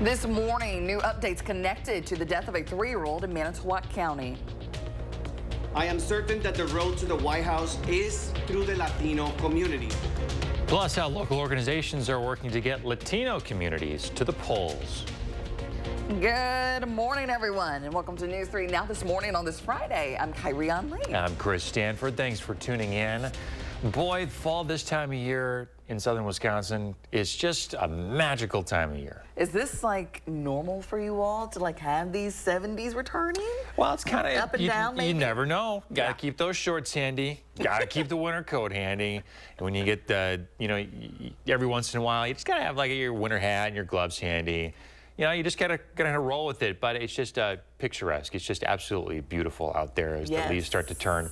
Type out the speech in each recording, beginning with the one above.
This morning, new updates connected to the death of a 3-year-old in Manitowoc County. I am certain that the road to the White House is through the Latino community. Plus, how local organizations are working to get Latino communities to the polls. Good morning, everyone, and welcome to News 3 Now this morning on this Friday. I'm Kyrie Lee. I'm Chris Stanford. Thanks for tuning in. Boy, fall this time of year in southern Wisconsin is just a magical time of year. Is this like normal for you all to like have these 70s returning? Well, it's kind of up and down, maybe? You never know. Got to keep those shorts handy. Got to keep the winter coat handy. And when you get every once in a while, you just got to have like your winter hat and your gloves handy. You know, you just gotta roll with it, but it's just picturesque. It's just absolutely beautiful out there as the leaves start to turn.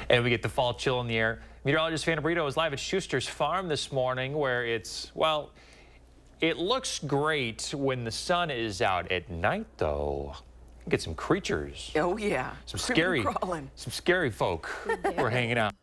And we get the fall chill in the air. Meteorologist Vanna Brito is live at Schuster's Farm this morning where it's, well, it looks great when the sun is out. At night, though, you get some creatures. Oh, yeah. Some scary folk were hanging out.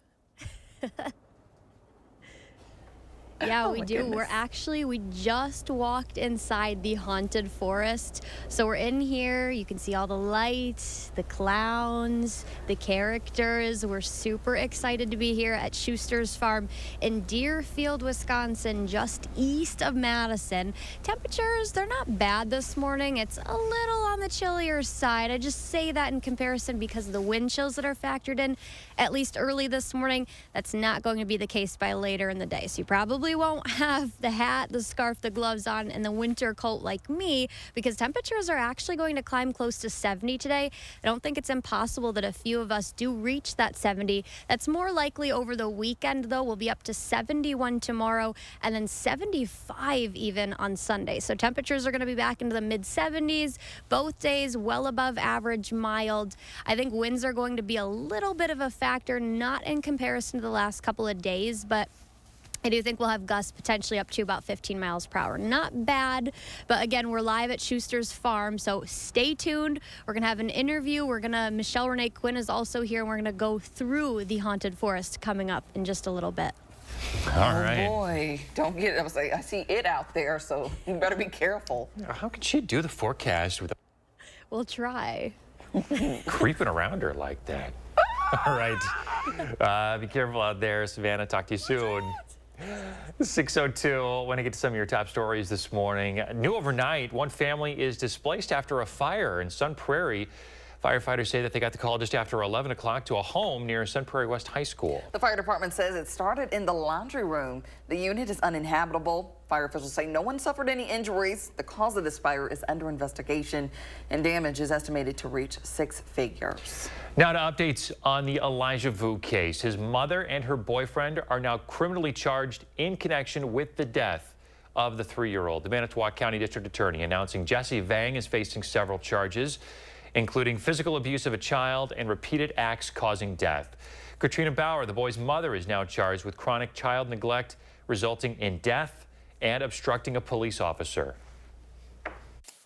Yeah, we my do. goodness. We just walked inside the haunted forest. So we're in here. You can see all the lights, the clowns, the characters. We're super excited to be here at Schuster's Farm in Deerfield, Wisconsin, just east of Madison. Temperatures, they're not bad this morning. It's a little on the chillier side. I just say that in comparison because of the wind chills that are factored in, at least early this morning. That's not going to be the case by later in the day. So you probably won't have the hat, the scarf, the gloves on, and the winter coat like me because temperatures are actually going to climb close to 70 today. I don't think it's impossible that a few of us do reach that 70. That's more likely over the weekend, though. We'll be up to 71 tomorrow and then 75 even on Sunday. So temperatures are going to be back into the mid-70s. Both days well above average, mild. I think winds are going to be a little bit of a factor, not in comparison to the last couple of days, but I do think we'll have gusts potentially up to about 15 miles per hour. Not bad, but again, we're live at Schuster's Farm, so stay tuned. We're gonna have an interview. Michelle Renee Quinn is also here, and we're gonna go through the haunted forest coming up in just a little bit. All right. Oh boy, don't get it. I see it out there, so you better be careful. How could she do the forecast with We'll try. creeping around her like that? All right. Be careful out there, Savannah. Talk to you soon. 6:02. Want to get to some of your top stories this morning. New overnight, one family is displaced after a fire in Sun Prairie. Firefighters say that they got the call just after 11 o'clock to a home near Sun Prairie West High School. The fire department says it started in the laundry room. The unit is uninhabitable. Fire officials say no one suffered any injuries. The cause of this fire is under investigation, and damage is estimated to reach 6 figures. Now to updates on the Elijah Vu case. His mother and her boyfriend are now criminally charged in connection with the death of the 3-year-old. The Manitowoc County District Attorney announcing Jesse Vang is facing several charges, including physical abuse of a child and repeated acts causing death. Katrina Bauer, the boy's mother, is now charged with chronic child neglect resulting in death and obstructing a police officer.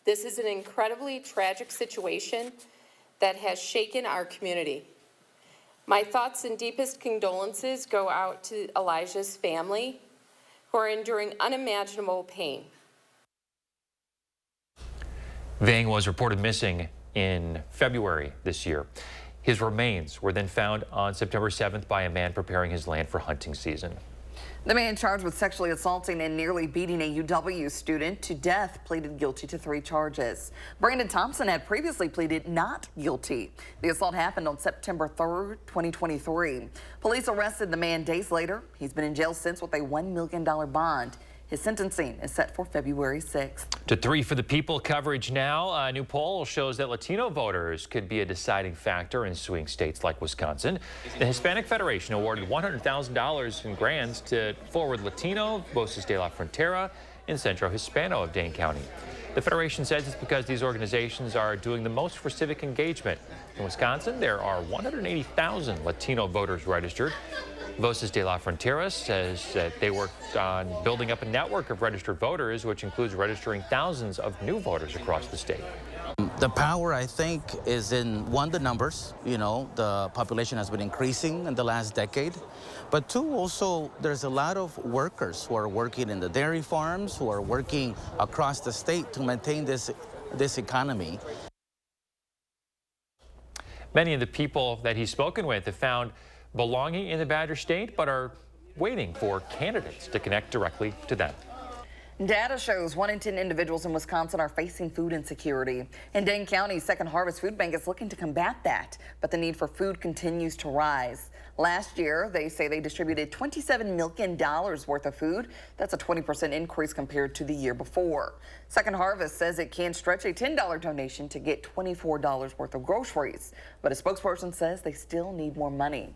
This is an incredibly tragic situation that has shaken our community. My thoughts and deepest condolences go out to Elijah's family, who are enduring unimaginable pain. Vang was reported missing in February this year. His remains were then found on September 7th by a man preparing his land for hunting season. The man charged with sexually assaulting and nearly beating a UW student to death pleaded guilty to 3 charges. Brandon Thompson had previously pleaded not guilty. The assault happened on September 3rd, 2023. Police arrested the man days later. He's been in jail since with a $1 million bond. His sentencing is set for February 6th. To 3 for the People coverage now. A new poll shows that Latino voters could be a deciding factor in swing states like Wisconsin. The Hispanic Federation awarded $100,000 in grants to Forward Latino, Voces de la Frontera, and Centro Hispano of Dane County. The Federation says it's because these organizations are doing the most for civic engagement. In Wisconsin, there are 180,000 Latino voters registered. Voces de la Frontera says that they worked on building up a network of registered voters, which includes registering thousands of new voters across the state. The power, I think, is in, one, the numbers. You know, the population has been increasing in the last decade. But two, also, there's a lot of workers who are working in the dairy farms, who are working across the state to maintain this economy. Many of the people that he's spoken with have found belonging in the Badger State, but are waiting for candidates to connect directly to them. Data shows 1 in 10 individuals in Wisconsin are facing food insecurity. In Dane County's Second Harvest Food Bank is looking to combat that, but the need for food continues to rise. Last year, they say they distributed $27 million worth of food. That's a 20% increase compared to the year before. Second Harvest says it can stretch a $10 donation to get $24 worth of groceries, but a spokesperson says they still need more money.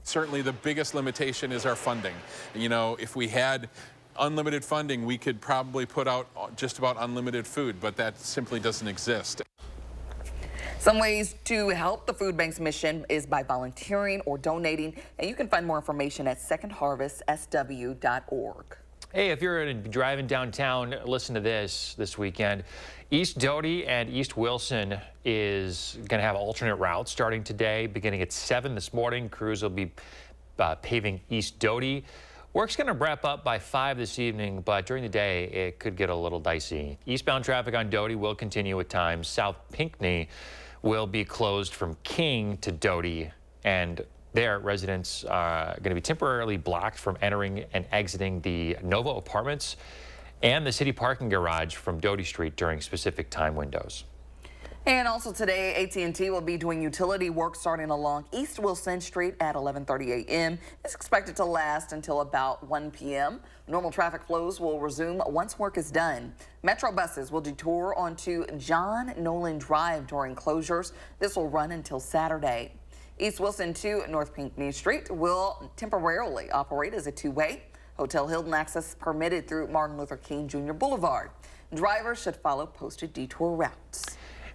Certainly the biggest limitation is our funding. You know, if we had unlimited funding, we could probably put out just about unlimited food, but that simply doesn't exist. Some ways to help the food bank's mission is by volunteering or donating, and you can find more information at secondharvestsw.org. Hey, if you're driving downtown, listen to this weekend. East Doty and East Wilson is going to have alternate routes starting today, beginning at 7 this morning. Crews will be paving East Doty. Work's going to wrap up by 5 this evening, but during the day, it could get a little dicey. Eastbound traffic on Doty will continue at times. South Pinckney will be closed from King to Doty, and there, residents are going to be temporarily blocked from entering and exiting the Nova apartments and the city parking garage from Doty Street during specific time windows. And also today, AT&T will be doing utility work starting along East Wilson Street at 11:30 a.m. It's expected to last until about 1 p.m. Normal traffic flows will resume once work is done. Metro buses will detour onto John Nolan Drive during closures. This will run until Saturday. East Wilson to North Pinckney Street will temporarily operate as a two-way. Hotel Hilton access permitted through Martin Luther King Jr. Boulevard. Drivers should follow posted detour routes.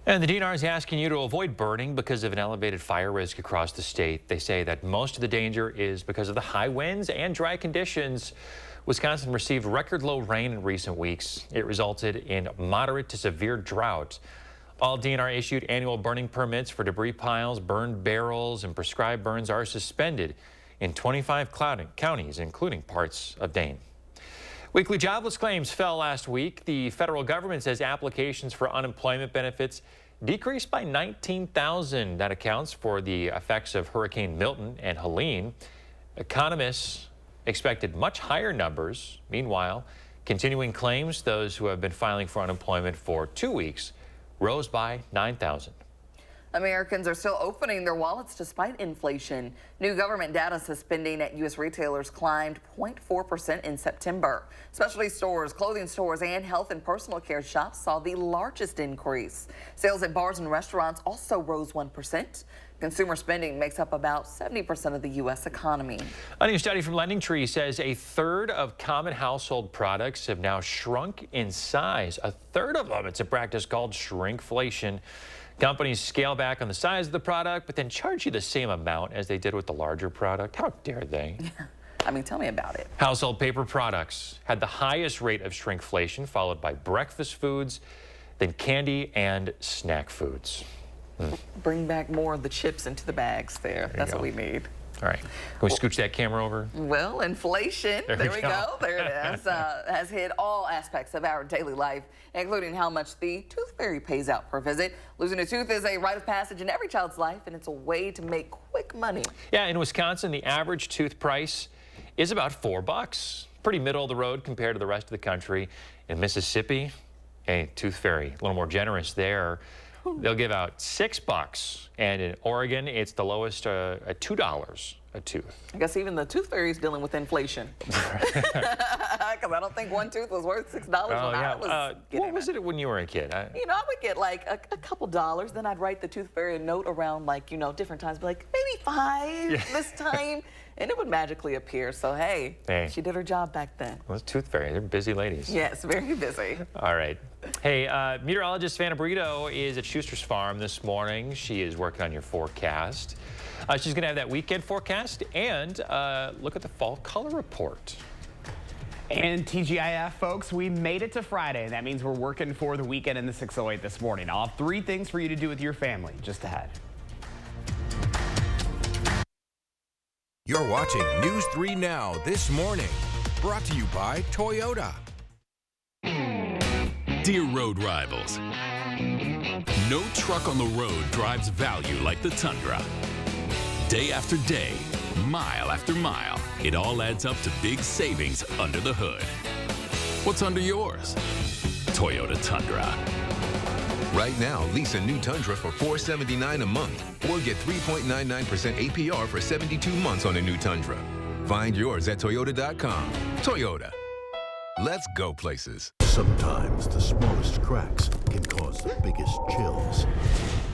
And the DNR is asking you to avoid burning because of an elevated fire risk across the state. They say that most of the danger is because of the high winds and dry conditions. Wisconsin received record low rain in recent weeks. It resulted in moderate to severe drought. All DNR issued annual burning permits for debris piles, burned barrels, and prescribed burns are suspended in 25 counties, including parts of Dane. Weekly jobless claims fell last week. The federal government says applications for unemployment benefits decreased by 19,000. That accounts for the effects of Hurricane Milton and Helene. Economists expected much higher numbers. Meanwhile, continuing claims, those who have been filing for unemployment for 2 weeks, rose by 9,000. Americans are still opening their wallets despite inflation. New government data says spending at U.S. retailers climbed 0.4% in September. Specialty stores, clothing stores, and health and personal care shops saw the largest increase. Sales at bars and restaurants also rose 1%. Consumer spending makes up about 70% of the U.S. economy. A new study from LendingTree says a third of common household products have now shrunk in size. A third of them. It's a practice called shrinkflation. Companies scale back on the size of the product, but then charge you the same amount as they did with the larger product. How dare they? I mean, tell me about it. Household paper products had the highest rate of shrinkflation, followed by breakfast foods, then candy and snack foods. Bring back more of the chips into the bags there. That's what we need. All right. Can we scooch that camera over? Well, inflation, there we go. There it is, has hit all aspects of our daily life, including how much the tooth fairy pays out per visit. Losing a tooth is a rite of passage in every child's life, and it's a way to make quick money. Yeah, in Wisconsin, the average tooth price is about $4. Pretty middle of the road compared to the rest of the country. In Mississippi, a tooth fairy, a little more generous there. They'll give out $6, and in Oregon, it's the lowest at $2 a tooth. I guess even the tooth fairy is dealing with inflation. Because I don't think one tooth was worth $6 when I was what was it when you were a kid? You know, I would get like a couple dollars, then I'd write the tooth fairy a note around like, you know, different times, be like, maybe 5 this time, and it would magically appear. So, hey, she did her job back then. Well, those tooth fairy, they're busy ladies. Yes, very busy. All right. Hey, meteorologist Vanna Burrito is at Schuster's Farm this morning. She is working on your forecast. She's going to have that weekend forecast and look at the fall color report. And TGIF, folks, we made it to Friday. That means we're working for the weekend in the 608 this morning. I'll have 3 things for you to do with your family just ahead. You're watching News 3 Now this morning. Brought to you by Toyota. Dear road rivals, no truck on the road drives value like the Tundra. Day after day, mile after mile, it all adds up to big savings under the hood. What's under yours? Toyota Tundra. Right now, lease a new Tundra for $479 a month or get 3.99% APR for 72 months on a new Tundra. Find yours at Toyota.com. Toyota. Let's go places. Sometimes the smallest cracks can cause the biggest chills.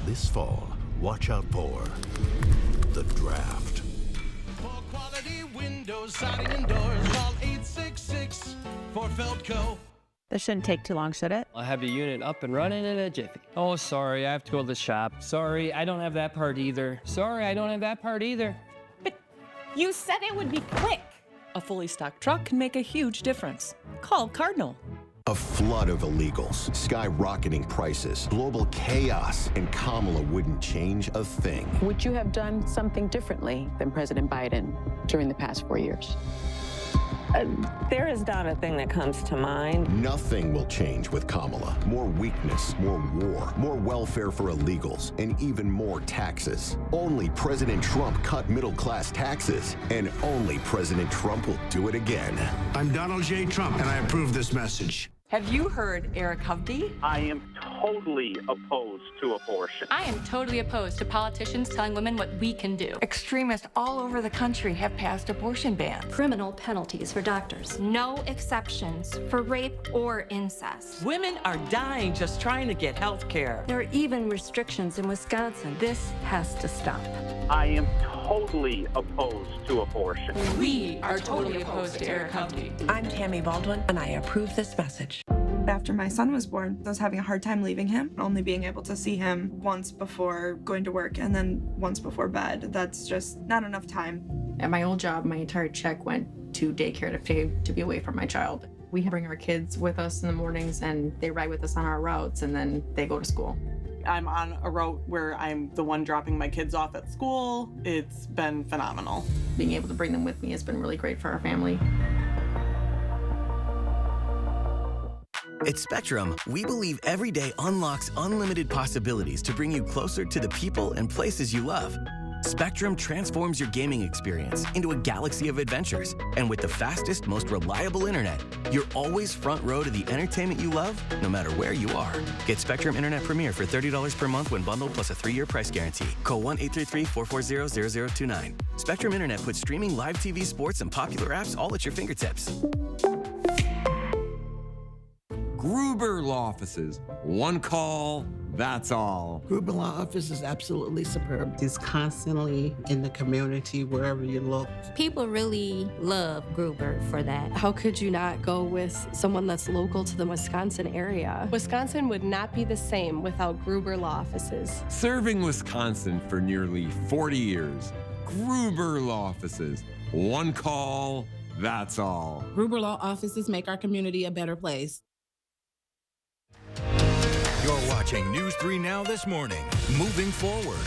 This fall, watch out for the draft. For quality windows, siding, and doors, call 866 for Feldco. This shouldn't take too long, should it? I'll have the unit up and running in a jiffy. Oh, sorry, I have to go to the shop. Sorry, I don't have that part either. Sorry, I don't have that part either. But you said it would be quick. A fully stocked truck can make a huge difference. Call Cardinal. A flood of illegals, skyrocketing prices, global chaos, and Kamala wouldn't change a thing. Would you have done something differently than President Biden during the past 4 years? There is not a thing that comes to mind. Nothing will change with Kamala. More weakness, more war, more welfare for illegals, and even more taxes. Only President Trump cut middle-class taxes, and only President Trump will do it again. I'm Donald J. Trump, and I approve this message. Have you heard Eric Hovde? I am totally opposed to abortion. I am totally opposed to politicians telling women what we can do. Extremists all over the country have passed abortion bans. Criminal penalties for doctors. No exceptions for rape or incest. Women are dying just trying to get health care. There are even restrictions in Wisconsin. This has to stop. I am totally opposed to abortion. We are totally opposed to Eric Hovde. I'm Tammy Baldwin, and I approve this message. After my son was born, I was having a hard time leaving him, only being able to see him once before going to work and then once before bed. That's just not enough time. At my old job, my entire check went to daycare to pay to be away from my child. We bring our kids with us in the mornings and they ride with us on our routes and then they go to school. I'm on a route where I'm the one dropping my kids off at school. It's been phenomenal. Being able to bring them with me has been really great for our family. At Spectrum, we believe every day unlocks unlimited possibilities to bring you closer to the people and places you love. Spectrum transforms your gaming experience into a galaxy of adventures. And with the fastest, most reliable internet, you're always front row to the entertainment you love, no matter where you are. Get Spectrum Internet Premier for $30 per month when bundled plus a 3-year price guarantee. Call 1-833-440-0029. Spectrum Internet puts streaming live TV, sports, and popular apps all at your fingertips. Gruber Law Offices. One call, that's all. Gruber Law Office is absolutely superb. It's constantly in the community wherever you look. People really love Gruber for that. How could you not go with someone that's local to the Wisconsin area? Wisconsin would not be the same without Gruber Law Offices. Serving Wisconsin for nearly 40 years. Gruber Law Offices. One call, that's all. Gruber Law Offices make our community a better place. You're watching News 3 Now this morning. Moving forward.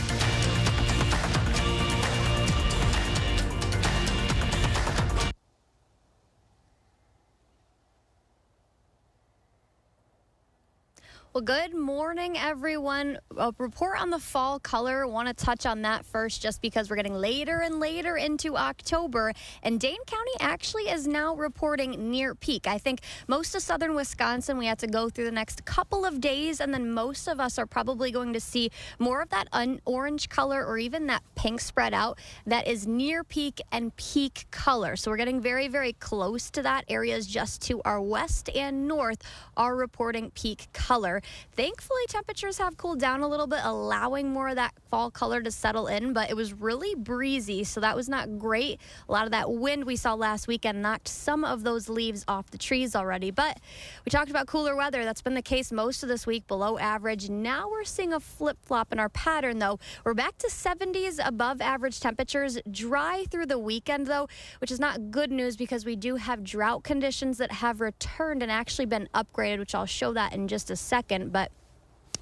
Well, good morning, everyone. A report on the fall color. Want to touch on that first just because we're getting later and later into October. And Dane County actually is now reporting near peak. I think most of southern Wisconsin, we have to go through the next couple of days, and then most of us are probably going to see more of that orange color or even that pink spread out that is near peak and peak color. So we're getting very, very close to that. Areas just to our west and north are reporting peak color. December. Thankfully, temperatures have cooled down a little bit, allowing more of that fall color to settle in, but it was really breezy, so that was not great. A lot of that wind we saw last weekend knocked some of those leaves off the trees already, but we talked about cooler weather. That's been the case most of this week, below average. Now we're seeing a flip-flop in our pattern, though. We're back to 70s above average temperatures, dry through the weekend, though, which is not good news because we do have drought conditions that have returned and actually been upgraded, which I'll show that in just a second. But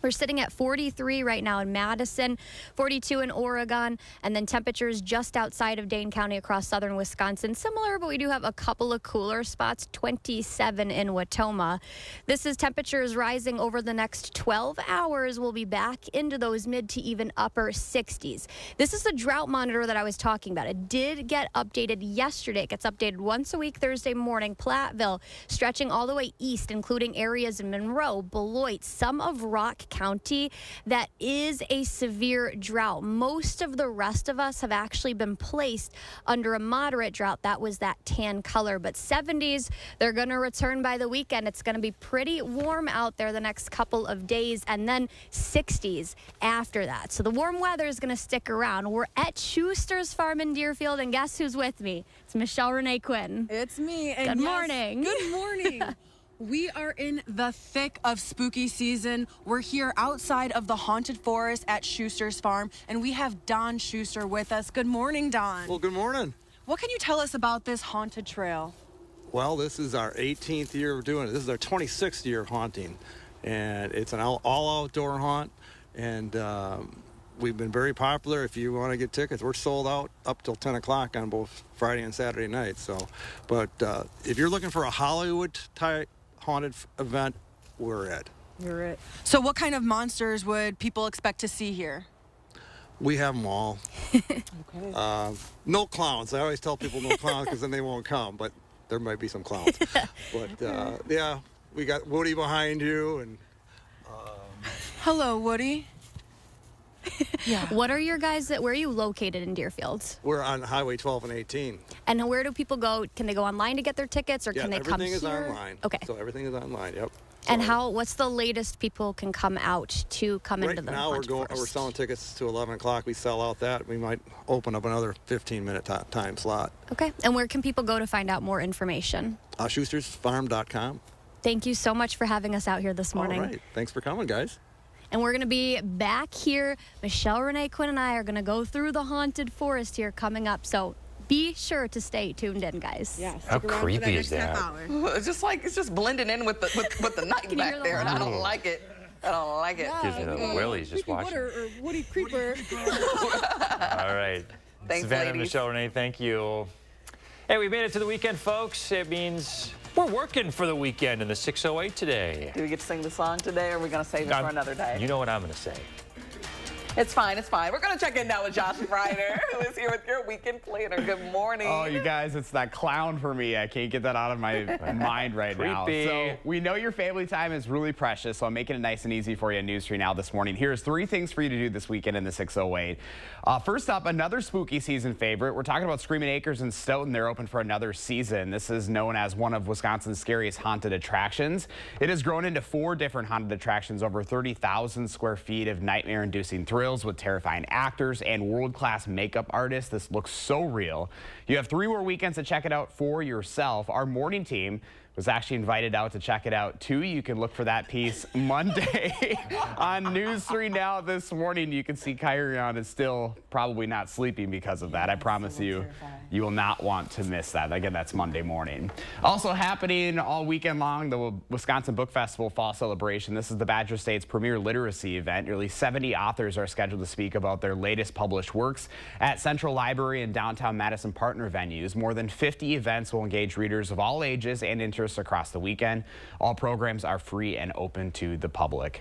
we're sitting at 43 right now in Madison, 42 in Oregon, and then temperatures just outside of Dane County across southern Wisconsin. Similar, but we do have a couple of cooler spots, 27 in Watoma. This is temperatures rising over the next 12 hours. We'll be back into those mid to even upper 60s. This is the drought monitor that I was talking about. It did get updated yesterday. It gets updated once a week Thursday morning. Platteville, stretching all the way east, including areas in Monroe, Beloit, some of Rock County, that is a severe drought. Most of the rest of us have actually been placed under a moderate drought. That was that tan color, but 70s, they're going to return by the weekend. It's going to be pretty warm out there the next couple of days, and then 60s after that. So the warm weather is going to stick around. We're at Schuster's Farm in Deerfield, and guess who's with me? It's Michelle Renee Quinn. It's me. And good morning. Good morning. We are in the thick of spooky season. We're here outside of the haunted forest at Schuster's Farm, and we have Don Schuster with us. Good morning, Don. Well, good morning. What can you tell us about this haunted trail? Well, this is our 18th year of doing it. This is our 26th year of haunting, and it's an all outdoor haunt, and we've been very popular. If you want to get tickets, we're sold out up till 10 o'clock on both Friday and Saturday nights. So, but if you're looking for a Hollywood type haunted event, we're it. You're it. So what kind of monsters would people expect to see here? We have them all. Okay. No clowns. I always tell people no clowns because then they won't come, but there might be some clowns. But yeah, we got Woody behind you. And hello, Woody. Yeah. What are your guys, where are you located in Deerfield? We're on Highway 12 and 18. And where do people go? Can they go online to get their tickets, or can they come here? Everything is online. Okay. So everything is online, yep. And what's the latest people can come out to come into the haunted forest? We're selling tickets to 11 o'clock. We sell out that. We might open up another 15-minute time slot. Okay. And where can people go to find out more information? SchustersFarm.com. Thank you so much for having us out here this morning. All right. Thanks for coming, guys. And we're going to be back here. Michelle Renee Quinn and I are going to go through the haunted forest here coming up. So be sure to stay tuned in, guys. Yeah, how creepy is that? It's just blending in with the night back there, and I don't like it. I don't like it. Yeah, gives you the willies just watching. Or Woody Creeper. All right. Thanks, Savannah and ladies. Michelle Renee, thank you. Hey, we made it to the weekend, folks. It means we're working for the weekend in the 608 today. Do we get to sing the song today, or are we going to save it for another day? You know what I'm going to say. It's fine, it's fine. We're going to check in now with Josh Ryder, who is here with your weekend planner. Good morning. Oh, you guys, it's that clown for me. I can't get that out of my mind right now. So we know your family time is really precious, so I'm making it nice and easy for you in News 3 Now this morning. Here's 3 things for you to do this weekend in the 608. First up, another spooky season favorite. We're talking about Screaming Acres in Stoughton. They're open for another season. This is known as one of Wisconsin's scariest haunted attractions. It has grown into 4 different haunted attractions, over 30,000 square feet of nightmare-inducing thrills with terrifying actors and world-class makeup artists. This looks so real. You have 3 more weekends to check it out for yourself. Our morning team was actually invited out to check it out too. You can look for that piece Monday on News 3 Now this morning. You can see Kyrion is still probably not sleeping because of that. I promise you, you will not want to miss that. Again, that's Monday morning. Also happening all weekend long, the Wisconsin Book Festival Fall Celebration. This is the Badger State's premier literacy event. Nearly 70 authors are scheduled to speak about their latest published works at Central Library and downtown Madison partner venues. More than 50 events will engage readers of all ages and interests across the weekend. All programs are free and open to the public.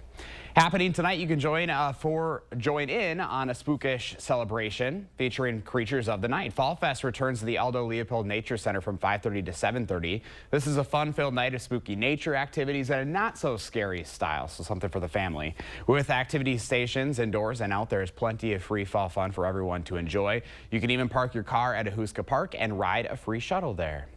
Happening tonight, you can join in on a spookish celebration featuring creatures of the night. Fall Fest returns to the Aldo Leopold Nature Center from 5:30 to 7:30. This is a fun-filled night of spooky nature activities and a not-so-scary style, so something for the family. With activity stations indoors and out, there's plenty of free fall fun for everyone to enjoy. You can even park your car at Ahuska Park and ride a free shuttle there.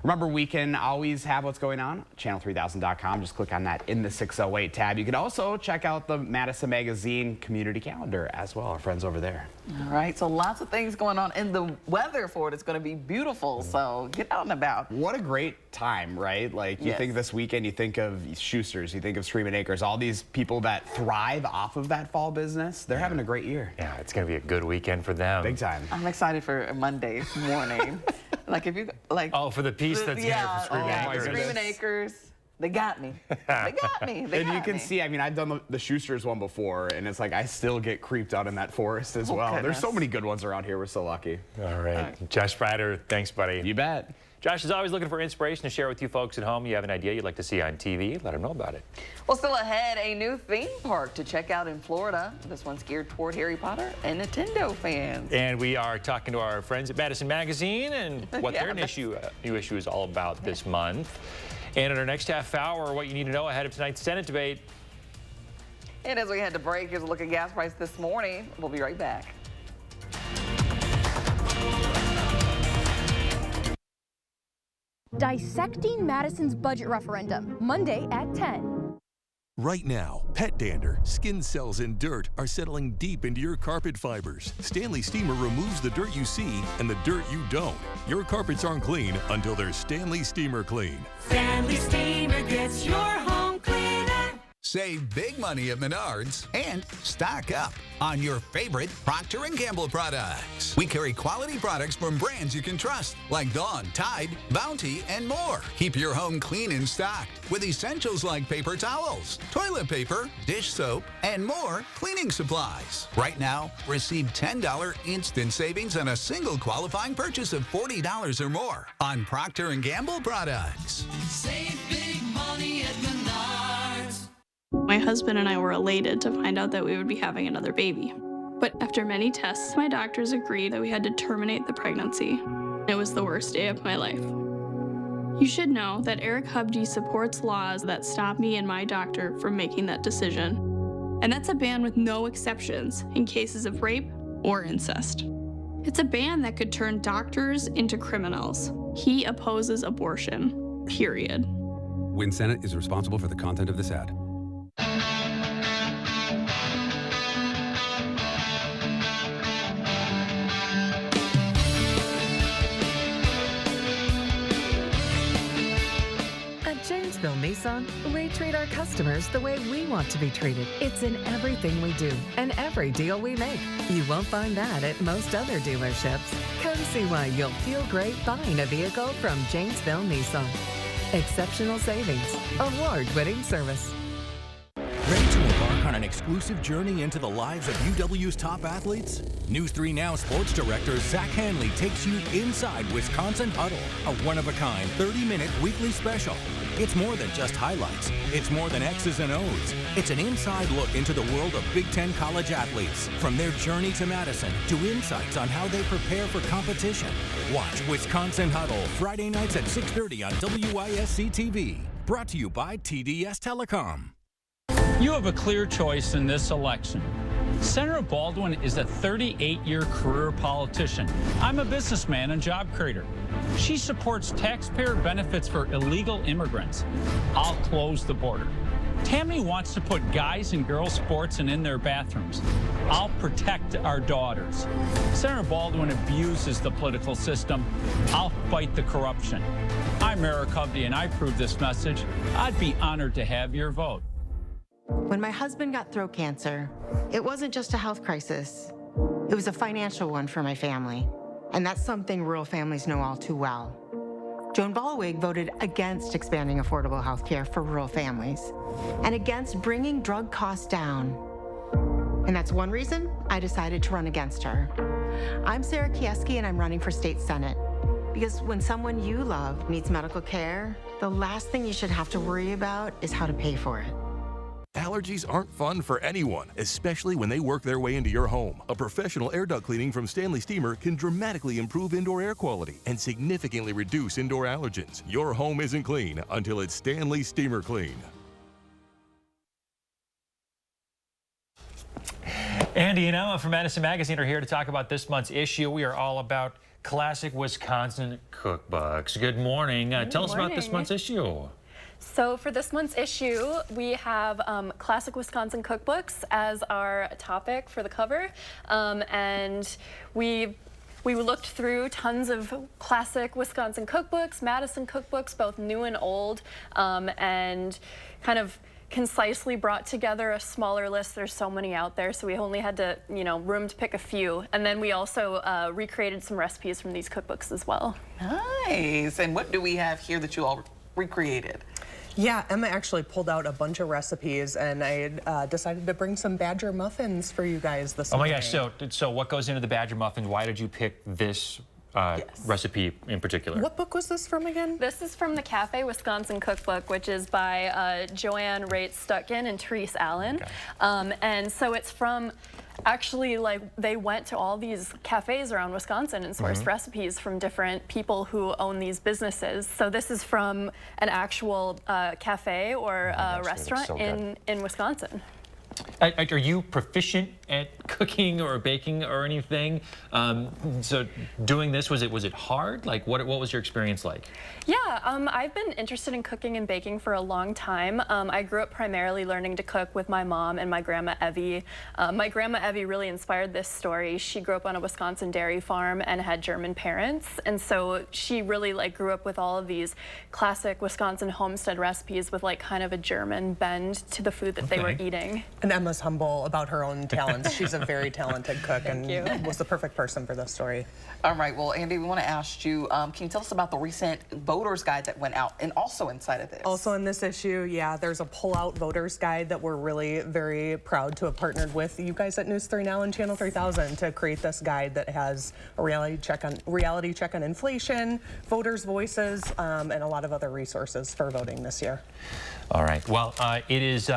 Remember, we can always have what's going on. Channel3000.com. Just click on that in the 608 tab. You can also check out the Madison Magazine community calendar as well. Our friends over there. All right, so lots of things going on, and the weather for it is going to be beautiful, so get out and about. What a great time, right? Like, you think this weekend, you think of Schuster's, you think of Stream and Acres, all these people that thrive off of that fall business. They're having a great year. Yeah, it's going to be a good weekend for them. Big time. I'm excited for Monday morning. Like, if you, like... Oh, for the piece that's here for Stream and Acres. Stream and Acres. They got me. They got me. And you can see, I mean, I've done the Schuster's one before, and it's like I still get creeped out in that forest as well. Goodness. There's so many good ones around here. We're so lucky. All right. Josh Ryder, thanks, buddy. You bet. Josh is always looking for inspiration to share with you folks at home. You have an idea you'd like to see on TV, let him know about it. Well, still ahead, a new theme park to check out in Florida. This one's geared toward Harry Potter and Nintendo fans. And we are talking to our friends at Madison Magazine and what their new issue is all about this month. And in our next half hour, what you need to know ahead of tonight's Senate debate. And as we head to break, here's a look at gas price this morning. We'll be right back. Dissecting Madison's budget referendum, Monday at 10. Right now, pet dander, skin cells, and dirt are settling deep into your carpet fibers. Stanley Steamer removes the dirt you see and the dirt you don't. Your carpets aren't clean until they're Stanley Steamer clean. Stanley Steamer gets your home cleaner. Save big money at Menards and stock up on your favorite Procter & Gamble products. We carry quality products from brands you can trust, like Dawn, Tide, Bounty, and more. Keep your home clean and stocked with essentials like paper towels, toilet paper, dish soap, and more cleaning supplies. Right now, receive $10 instant savings on a single qualifying purchase of $40 or more on Procter & Gamble products. Save big money at Menards. My husband and I were elated to find out that we would be having another baby. But after many tests, my doctors agreed that we had to terminate the pregnancy. It was the worst day of my life. You should know that Eric Hubdy supports laws that stop me and my doctor from making that decision. And that's a ban with no exceptions in cases of rape or incest. It's a ban that could turn doctors into criminals. He opposes abortion, period. Win Senate is responsible for the content of this ad. Janesville Nissan, we treat our customers the way we want to be treated. It's in everything we do and every deal we make. You won't find that at most other dealerships. Come see why you'll feel great buying a vehicle from Janesville Nissan. Exceptional savings, award-winning service. Ready to embark on an exclusive journey into the lives of UW's top athletes? News 3 Now sports director Zach Hanley takes you inside Wisconsin Huddle, a one-of-a-kind 30-minute weekly special. It's more than just highlights. It's more than X's and O's. It's an inside look into the world of Big Ten college athletes, from their journey to Madison to insights on how they prepare for competition. Watch Wisconsin Huddle Friday nights at 6:30 on WISC-TV. Brought to you by TDS Telecom. You have a clear choice in this election. Senator Baldwin is a 38-year career politician. I'm a businessman and job creator. She supports taxpayer benefits for illegal immigrants. I'll close the border. Tammy wants to put guys and girls sports in their bathrooms. I'll protect our daughters. Senator Baldwin abuses the political system. I'll fight the corruption. I'm Eric Hubdy, and I approve this message. I'd be honored to have your vote. When my husband got throat cancer, it wasn't just a health crisis. It was a financial one for my family. And that's something rural families know all too well. Joan Ballwig voted against expanding affordable health care for rural families and against bringing drug costs down. And that's one reason I decided to run against her. I'm Sarah Kieski, and I'm running for state senate. Because when someone you love needs medical care, the last thing you should have to worry about is how to pay for it. Allergies aren't fun for anyone, especially when they work their way into your home. A professional air duct cleaning from Stanley Steamer can dramatically improve indoor air quality and significantly reduce indoor allergens. Your home isn't clean until it's Stanley Steamer Clean. Andy and Emma from Madison Magazine are here to talk about this month's issue. We are all about classic Wisconsin cookbooks. Good morning. Tell us about this month's issue. So for this month's issue, we have classic Wisconsin cookbooks as our topic for the cover, and we looked through tons of classic Wisconsin cookbooks, Madison cookbooks, both new and old, and kind of concisely brought together a smaller list. There's so many out there, so we only had to, room to pick a few. And then we also recreated some recipes from these cookbooks as well. Nice. And what do we have here that you all recreated? Yeah, Emma actually pulled out a bunch of recipes, and I decided to bring some Badger muffins for you guys this morning. Oh my gosh, so what goes into the Badger muffin? Why did you pick this recipe in particular? What book was this from again? This is from the Cafe Wisconsin Cookbook, which is by Joanne Raitt-Stucken and Therese Allen. Okay. And so it's from, actually, like, they went to all these cafes around Wisconsin and sourced recipes from different people who own these businesses. So this is from an actual cafe or restaurant in Wisconsin. Are you proficient at cooking or baking or anything? So doing this, was it hard? Like, what was your experience like? Yeah, I've been interested in cooking and baking for a long time. I grew up primarily learning to cook with my mom and my grandma Evie. My grandma Evie really inspired this story. She grew up on a Wisconsin dairy farm and had German parents, and so she really grew up with all of these classic Wisconsin homestead recipes with kind of a German bend to the food that they were eating. And Emma's humble about her own talents. She's a very talented cook and was the perfect person for this story. All right, well, Andy, we want to ask you, can you tell us about the recent voter's guide that went out, and also inside of this? Also in this issue, yeah, there's a pull-out voter's guide that we're really very proud to have partnered with you guys at News 3 Now and Channel 3000 to create this guide that has a reality check on inflation, voters' voices, and a lot of other resources for voting this year. All right, well, it is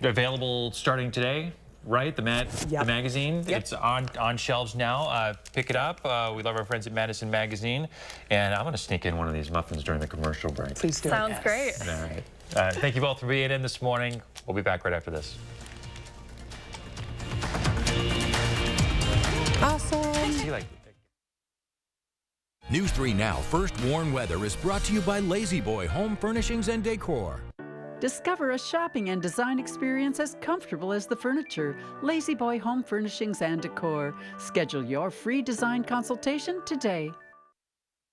available starting today, right? The magazine. Yep. It's on shelves now. Pick it up. We love our friends at Madison Magazine, and I'm going to sneak in one of these muffins during the commercial break. Please do. Sounds great. All right. Thank you both for being in this morning. We'll be back right after this. Awesome. See you later. News 3 Now First Warn Weather is brought to you by Lazy Boy Home Furnishings and Decor. Discover a shopping and design experience as comfortable as the furniture. Lazy Boy Home Furnishings and Decor. Schedule your free design consultation today.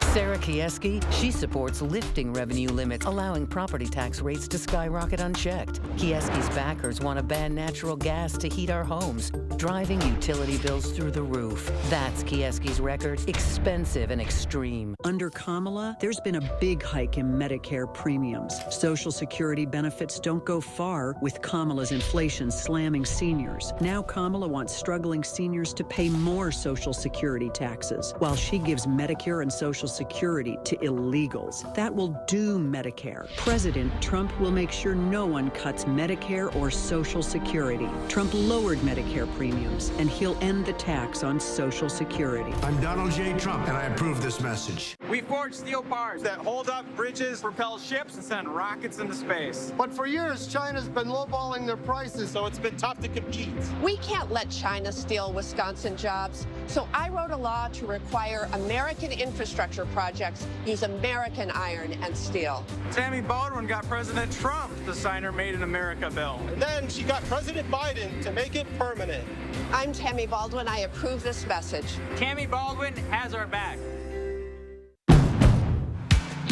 Sarah Kieski, she supports lifting revenue limits, allowing property tax rates to skyrocket unchecked. Kieski's backers want to ban natural gas to heat our homes, driving utility bills through the roof. That's Kieski's record, expensive and extreme. Under Kamala, there's been a big hike in Medicare premiums. Social Security benefits don't go far with Kamala's inflation slamming seniors. Now Kamala wants struggling seniors to pay more Social Security taxes, while she gives Medicare and Social Security to illegals. That will doom Medicare. President Trump will make sure no one cuts Medicare or Social Security. Trump lowered Medicare premiums, and he'll end the tax on Social Security. I'm Donald J. Trump, and I approve this message. We forge steel bars that hold up bridges, propel ships, and send rockets into space. But for years, China's been lowballing their prices, so it's been tough to compete. We can't let China steal Wisconsin jobs, so I wrote a law to require American infrastructure projects use American iron and steel. Tammy Baldwin got President Trump to sign her Made in America bill. And then she got President Biden to make it permanent. I'm Tammy Baldwin. I approve this message. Tammy Baldwin has our back.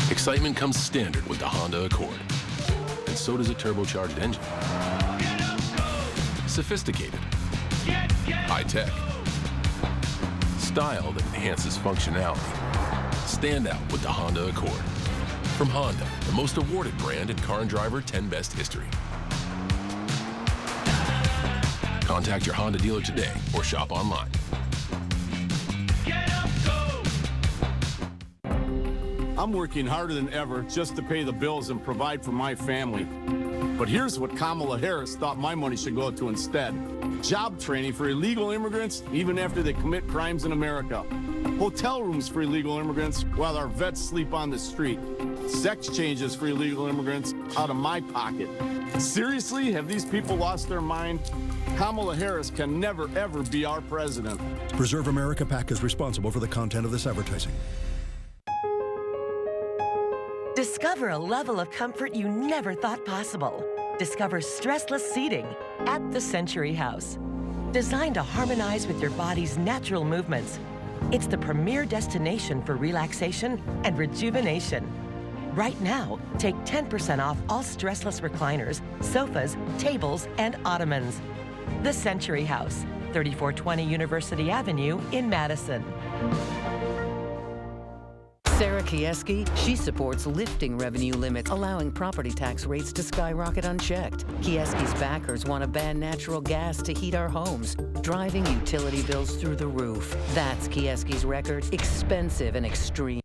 Excitement comes standard with the Honda Accord. And so does a turbocharged engine. Sophisticated. High-tech. Style that enhances functionality. Stand out with the Honda Accord. From Honda, the most awarded brand in Car and Driver 10 Best history. Contact your Honda dealer today or shop online. I'm working harder than ever just to pay the bills and provide for my family. But here's what Kamala Harris thought my money should go to instead. Job training for illegal immigrants, even after they commit crimes in America. Hotel rooms for illegal immigrants while our vets sleep on the street. sex changes for illegal immigrants out of my pocket. Seriously? Have these people lost their mind? Kamala Harris can never, ever be our president. Preserve America PAC is responsible for the content of this advertising. Discover a level of comfort you never thought possible. Discover stressless seating at the Century House. Designed to harmonize with your body's natural movements, it's the premier destination for relaxation and rejuvenation. Right now, take 10% off all stressless recliners, sofas, tables, and ottomans. The Century House, 3420 University Avenue in Madison. Sarah Kieski, she supports lifting revenue limits, allowing property tax rates to skyrocket unchecked. Kieski's backers want to ban natural gas to heat our homes, driving utility bills through the roof. That's Kieski's record, expensive and extreme.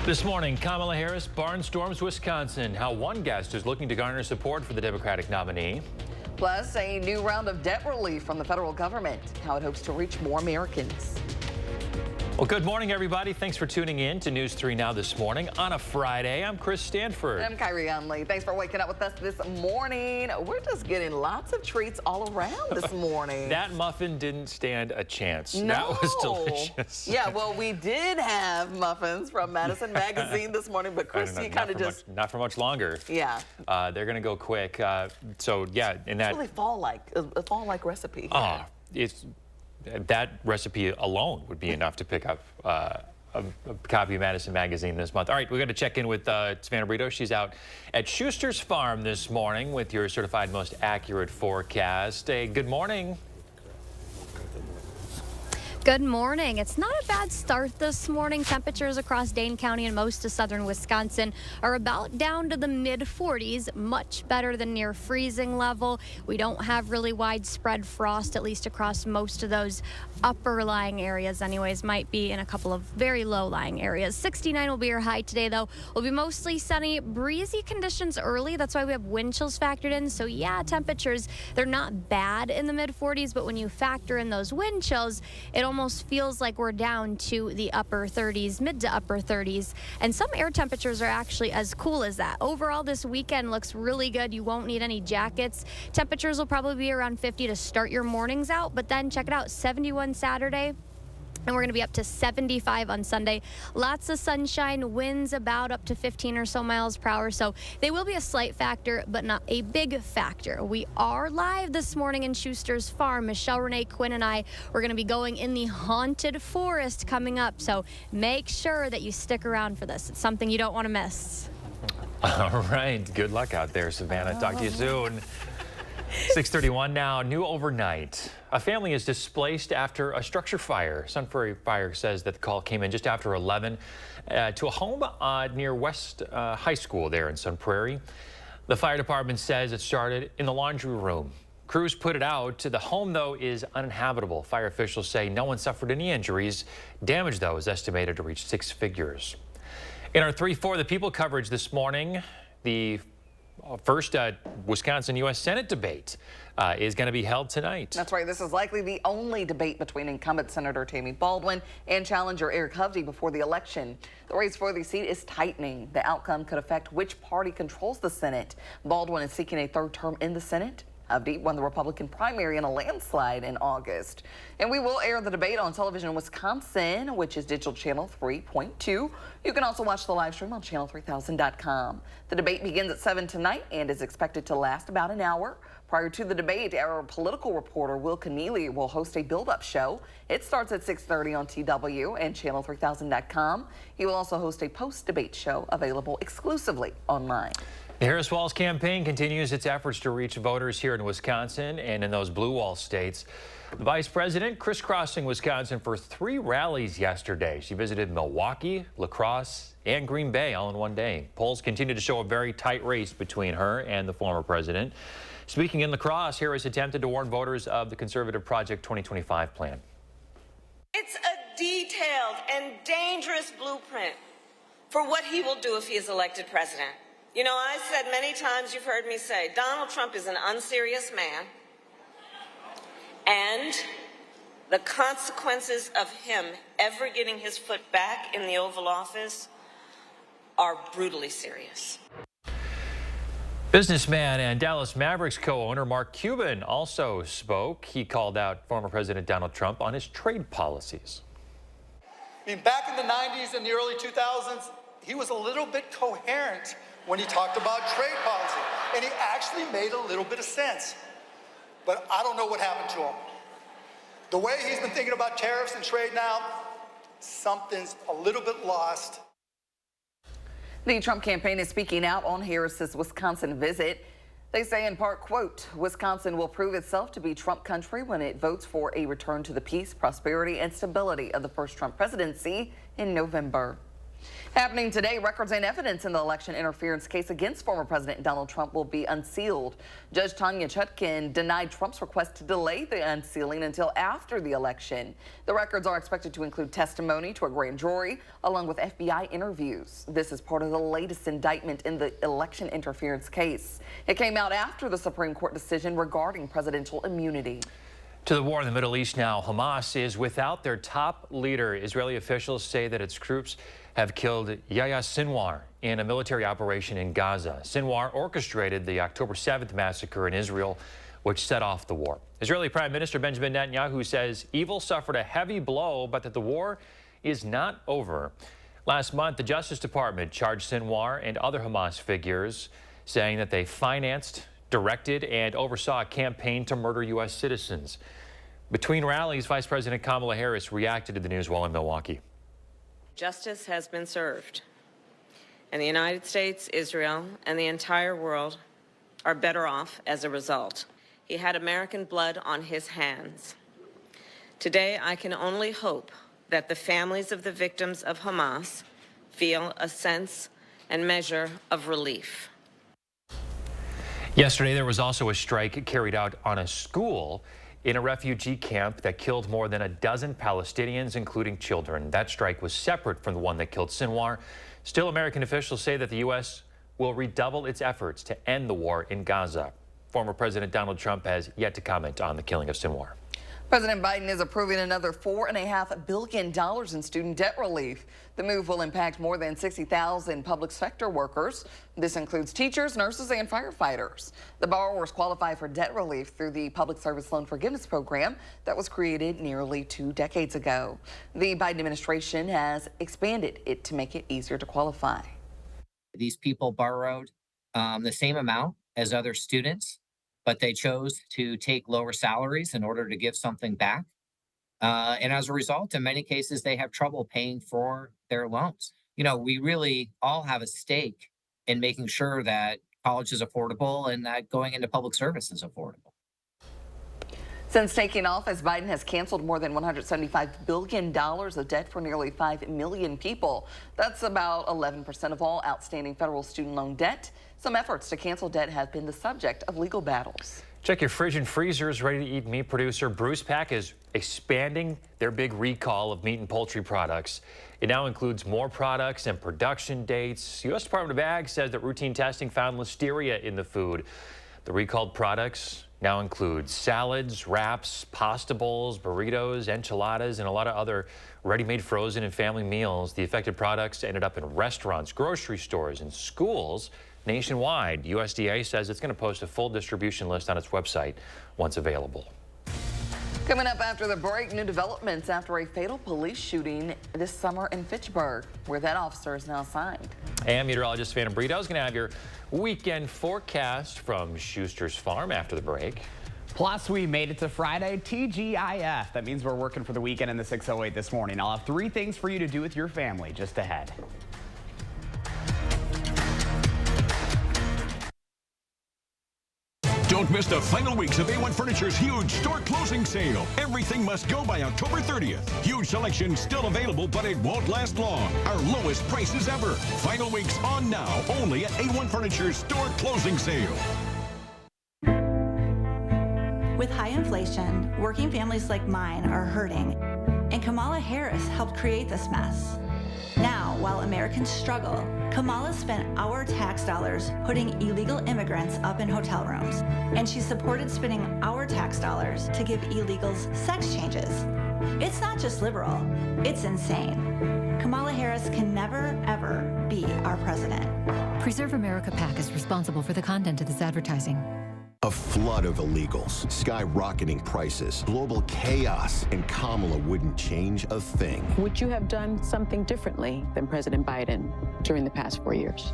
This morning, Kamala Harris barnstorms Wisconsin. How one guest is looking to garner support for the Democratic nominee. Plus, a new round of debt relief from the federal government. How it hopes to reach more Americans. Well, good morning, everybody. Thanks for tuning in to News 3 Now this morning on a Friday. I'm Chris Stanford. And I'm Kyrie Unley. Thanks for waking up with us this morning. We're just getting lots of treats all around this morning. That muffin didn't stand a chance. No. That was delicious. Yeah, well, we did have muffins from Madison Magazine this morning, but Chris, you kind of just... Not for much longer. Yeah. They're going to go quick. So, yeah. In that, it's really a fall-like recipe. Oh, that recipe alone would be enough to pick up a copy of Madison Magazine this month. All right, we're going to check in with Savannah Brito. She's out at Schuster's Farm this morning with your certified most accurate forecast. Hey, good morning. Good morning. It's not a bad start this morning. Temperatures across Dane County and most of southern Wisconsin are about down to the mid-40s, much better than near freezing level. We don't have really widespread frost, at least across most of those upper lying areas anyways. Might be in a couple of very low lying areas. 69 will be your high today, though. Will be mostly sunny, breezy conditions early. That's why we have wind chills factored in. So yeah, temperatures, they're not bad in the mid-40s, but when you factor in those wind chills, it almost feels like we're down to the upper 30s, mid to upper 30s. And some air temperatures are actually as cool as that. Overall, this weekend looks really good. You won't need any jackets. Temperatures will probably be around 50 to start your mornings out, but then check it out, 71 Saturday. And we're going to be up to 75 on Sunday. Lots of sunshine, winds about up to 15 or so miles per hour. So they will be a slight factor, but not a big factor. We are live this morning in Schuster's Farm. Michelle, Renee, Quinn, and I, we're going to be going in the haunted forest coming up. So make sure that you stick around for this. It's something you don't want to miss. All right. Good luck out there, Savannah. Talk to you soon. 6:31 now, new overnight. A family is displaced after a structure fire. Sun Prairie Fire says that the call came in just after 11 to a home near West High School there in Sun Prairie. The fire department says it started in the laundry room. Crews put it out. The home, though, is uninhabitable. Fire officials say no one suffered any injuries. Damage, though, is estimated to reach 6 figures. In our 3-4 The People coverage this morning, the first Wisconsin U.S. Senate debate is going to be held tonight. That's right. This is likely the only debate between incumbent Senator Tammy Baldwin and challenger Eric Hovde before the election. The race for the seat is tightening. The outcome could affect which party controls the Senate. Baldwin is seeking a third term in the Senate. Hovde won the Republican primary in a landslide in August. And we will air the debate on television in Wisconsin, which is digital channel 3.2. You can also watch the live stream on channel3000.com. The debate begins at 7 tonight and is expected to last about an hour. Prior to the debate, our political reporter Will Keneally will host a build-up show. It starts at 6:30 on TW and channel3000.com. He will also host a post-debate show available exclusively online. The Harris Walz campaign continues its efforts to reach voters here in Wisconsin and in those blue wall states. The vice president crisscrossing Wisconsin for 3 rallies yesterday. She visited Milwaukee, La Crosse, and Green Bay all in one day. Polls continue to show a very tight race between her and the former president. Speaking in La Crosse, Harris attempted to warn voters of the Conservative Project 2025 plan. It's a detailed and dangerous blueprint for what he will do if he is elected president. You know, I said many times, you've heard me say, Donald Trump is an unserious man, and the consequences of him ever getting his foot back in the Oval Office are brutally serious. Businessman and Dallas Mavericks co-owner Mark Cuban also spoke. He called out former President Donald Trump on his trade policies. I mean, back in the 90s and the early 2000s, he was a little bit coherent when he talked about trade policy, and he actually made a little bit of sense. But I don't know what happened to him. The way he's been thinking about tariffs and trade now, something's a little bit lost. The Trump campaign is speaking out on Harris's Wisconsin visit. They say in part, quote, Wisconsin will prove itself to be Trump country when it votes for a return to the peace, prosperity, and stability of the first Trump presidency in November. Happening today, records and evidence in the election interference case against former President Donald Trump will be unsealed. Judge Tanya Chutkin denied Trump's request to delay the unsealing until after the election. The records are expected to include testimony to a grand jury, along with FBI interviews. This is part of the latest indictment in the election interference case. It came out after the Supreme Court decision regarding presidential immunity. To the war in the Middle East now, Hamas is without their top leader. Israeli officials say that its troops have killed Yahya Sinwar in a military operation in Gaza. Sinwar orchestrated the October 7th massacre in Israel, which set off the war. Israeli Prime Minister Benjamin Netanyahu says evil suffered a heavy blow, but that the war is not over. Last month, the Justice Department charged Sinwar and other Hamas figures, saying that they financed, directed, and oversaw a campaign to murder U.S. citizens. Between rallies, Vice President Kamala Harris reacted to the news while in Milwaukee. Justice has been served, and the United States, Israel, and the entire world are better off as a result. He had American blood on his hands. Today, I can only hope that the families of the victims of Hamas feel a sense and measure of relief. Yesterday, there was also a strike carried out on a school in a refugee camp that killed more than a dozen Palestinians, including children. That strike was separate from the one that killed Sinwar. Still, American officials say that the U.S. will redouble its efforts to end the war in Gaza. Former President Donald Trump has yet to comment on the killing of Sinwar. President Biden is approving another $4.5 billion in student debt relief. The move will impact more than 60,000 public sector workers. This includes teachers, nurses, and firefighters. The borrowers qualify for debt relief through the Public Service Loan Forgiveness Program that was created nearly 2 decades ago. The Biden administration has expanded it to make it easier to qualify. These people borrowed the same amount as other students, but they chose to take lower salaries in order to give something back. And as a result, in many cases, they have trouble paying for their loans. You know, we really all have a stake in making sure that college is affordable and that going into public service is affordable. Since taking office, Biden has canceled more than $175 billion of debt for nearly 5 million people. That's about 11% of all outstanding federal student loan debt. Some efforts to cancel debt have been the subject of legal battles. Check your fridge and freezers. Ready-to-eat meat producer Bruce Pack is expanding their big recall of meat and poultry products. It now includes more products and production dates. U.S. Department of Ag says that routine testing found listeria in the food. The recalled products now include salads, wraps, pasta bowls, burritos, enchiladas, and a lot of other ready-made frozen and family meals. The affected products ended up in restaurants, grocery stores, and schools nationwide. USDA says it's going to post a full distribution list on its website once available. Coming up after the break, new developments after a fatal police shooting this summer in Fitchburg, where that officer is now assigned. And meteorologist Phantom Brito is going to have your weekend forecast from Schuster's Farm after the break. Plus, we made it to Friday, TGIF. That means we're working for the weekend in the 608 this morning. I'll have 3 things for you to do with your family just ahead. Don't miss the final weeks of A1 Furniture's huge store closing sale. Everything must go by October 30th. Huge selection still available, but it won't last long. Our lowest prices ever. Final weeks on now, only at A1 Furniture's store closing sale. With high inflation, working families like mine are hurting, and Kamala Harris helped create this mess. Now, while Americans struggle, Kamala spent our tax dollars putting illegal immigrants up in hotel rooms, and she supported spending our tax dollars to give illegals sex changes. It's not just liberal, it's insane. Kamala Harris can never, ever be our president. Preserve America PAC is responsible for the content of this advertising. A flood of illegals, skyrocketing prices, global chaos, and Kamala wouldn't change a thing. Would you have done something differently than President Biden during the past 4 years?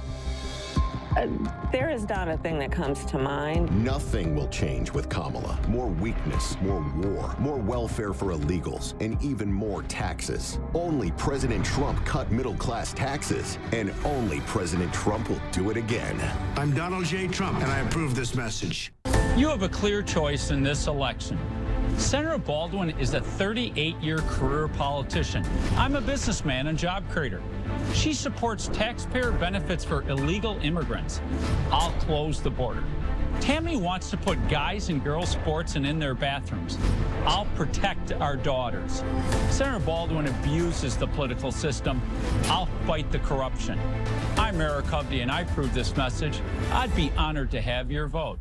There is not a thing that comes to mind. Nothing will change with Kamala. More weakness, more war, more welfare for illegals, and even more taxes. Only President Trump cut middle-class taxes, and only President Trump will do it again. I'm Donald J. Trump, and I approve this message. You have a clear choice in this election. Senator Baldwin is a 38-year career politician. I'm a businessman and job creator. She supports taxpayer benefits for illegal immigrants. I'll close the border. Tammy wants to put guys and girls sports in their bathrooms. I'll protect our daughters. Senator Baldwin abuses the political system. I'll fight the corruption. I'm Eric Hovde, and I approve this message. I'd be honored to have your vote.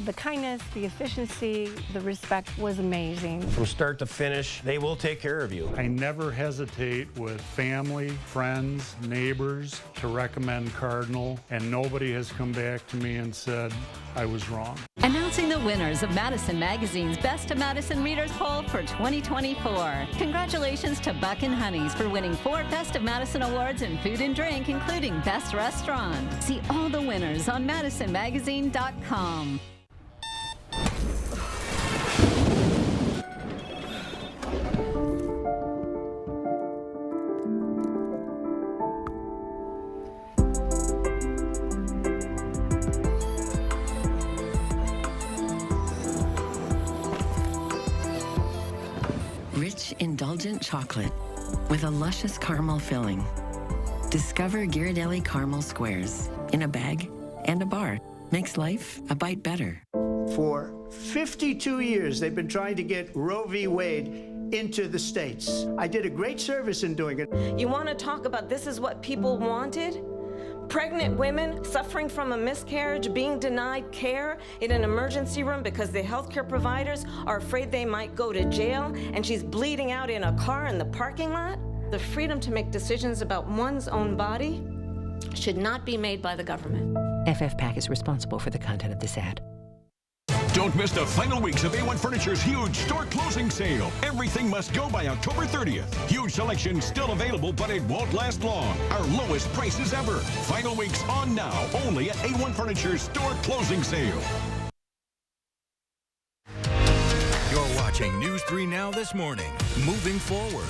The kindness, the efficiency, the respect was amazing. From start to finish, they will take care of you. I never hesitate with family, friends, neighbors to recommend Cardinal, and nobody has come back to me and said I was wrong. Announcing the winners of Madison Magazine's Best of Madison Readers Poll for 2024. Congratulations to Buck and Honeys for winning 4 Best of Madison awards in food and drink, including Best Restaurant. See all the winners on MadisonMagazine.com. Rich, indulgent chocolate with a luscious caramel filling. Discover Ghirardelli Caramel Squares in a bag and a bar. Makes life a bite better. For 52 years, they've been trying to get Roe v. Wade into the states. I did a great service in doing it. You want to talk about this is what people wanted? Pregnant women suffering from a miscarriage, being denied care in an emergency room because the healthcare providers are afraid they might go to jail, and she's bleeding out in a car in the parking lot. The freedom to make decisions about one's own body should not be made by the government. FFPAC is responsible for the content of this ad. Don't miss the final weeks of A1 Furniture's huge store closing sale. Everything must go by October 30th. Huge selection still available, but it won't last long. Our lowest prices ever. Final weeks on now, only at A1 Furniture's store closing sale. You're watching News 3 Now this morning. Moving forward.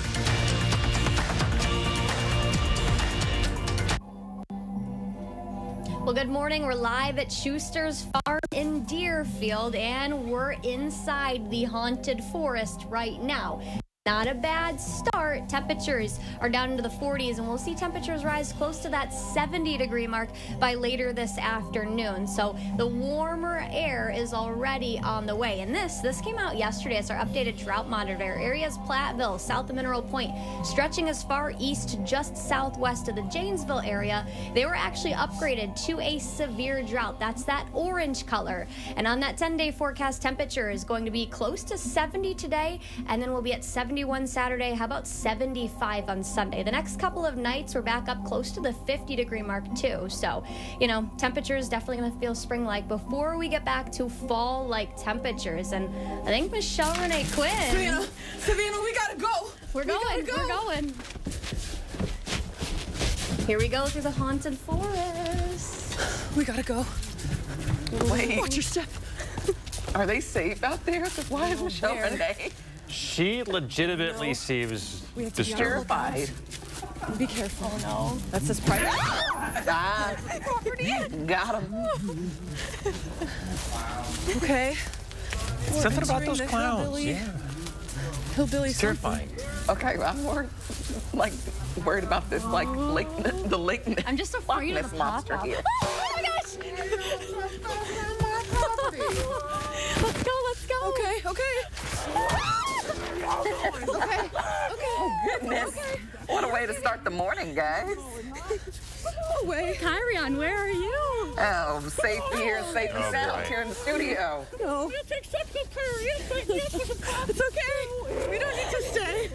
Well, good morning. We're live at Schuster's Farm in Deerfield, and we're inside the haunted forest right now. Not a bad start. Temperatures are down into the 40s, and we'll see temperatures rise close to that 70-degree mark by later this afternoon. So the warmer air is already on the way. And this came out yesterday. It's our updated drought monitor. Areas Platteville, south of Mineral Point, stretching as far east to just southwest of the Janesville area. They were actually upgraded to a severe drought. That's that orange color. And on that 10-day forecast, temperature is going to be close to 70 today, and then we'll be at 71 Saturday. How about 75 on Sunday? The next couple of nights, we're back up close to the 50-degree mark too. So, you know, temperatures definitely going to feel spring-like before we get back to fall-like temperatures. And I think Michelle Renee Quinn. Savannah, we gotta go. We're going. Here we go through the haunted forest. We gotta go. Wait. Watch your step. Are they safe out there? Why is Michelle Renee? She legitimately seems disturbed. Terrified. Be careful. Oh, no. That's his private. Got him. Okay. It's something about those clowns. Hillbilly. Yeah. Hillbilly. It's terrifying. Okay, I'm more worried about this the lake. I'm just afraid of the monster pop-up. here. Oh my gosh! Let's go. Okay. Okay. Oh, goodness. Okay. What a way to start the morning, guys. Away. Kyrion, where are you? Oh, safety here, safety sound here in the studio. No. We'll take Central Prairie. It's okay. We don't need to stay.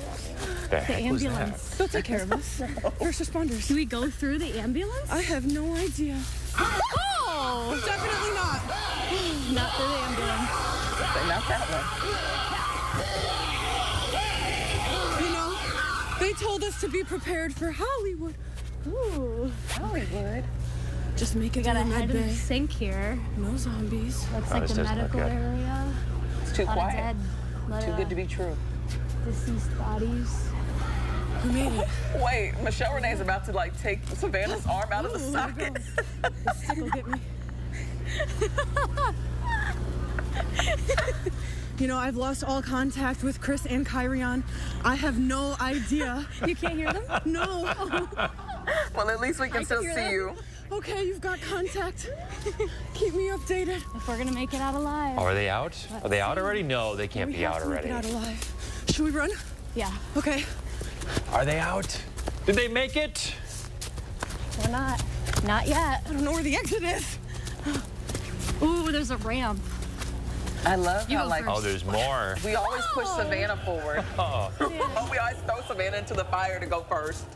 The ambulance. They'll take care of us. First responders. Do we go through the ambulance? I have no idea. Oh! Definitely not. Not through the ambulance. Not that one. You know, they told us to be prepared for Hollywood. Ooh. Hollywood. Just make it We got to a the head med bay. sink here. No zombies. Looks like the medical area. It's too A lot of quiet. dead, Too good to be true. Deceased bodies. We made it. Wait, Michelle Renee's about to like take Savannah's arm out of the socket. This stick will get me. You know, I've lost all contact with Chris and Kyrion. I have no idea. You can't hear them? No. Well, at least we can still see you. Okay, you've got contact. Keep me updated. If we're gonna make it out alive. Oh, are they out? Are they out already? No, they can't be out already. Make it out alive. Should we run? Yeah. Okay. Are they out? Did they make it? We're not. Not yet. I don't know where the exit is. Ooh, there's a ramp. I love how like oh, there's more. we always push Savannah forward. Oh. We always throw Savannah into the fire to go first.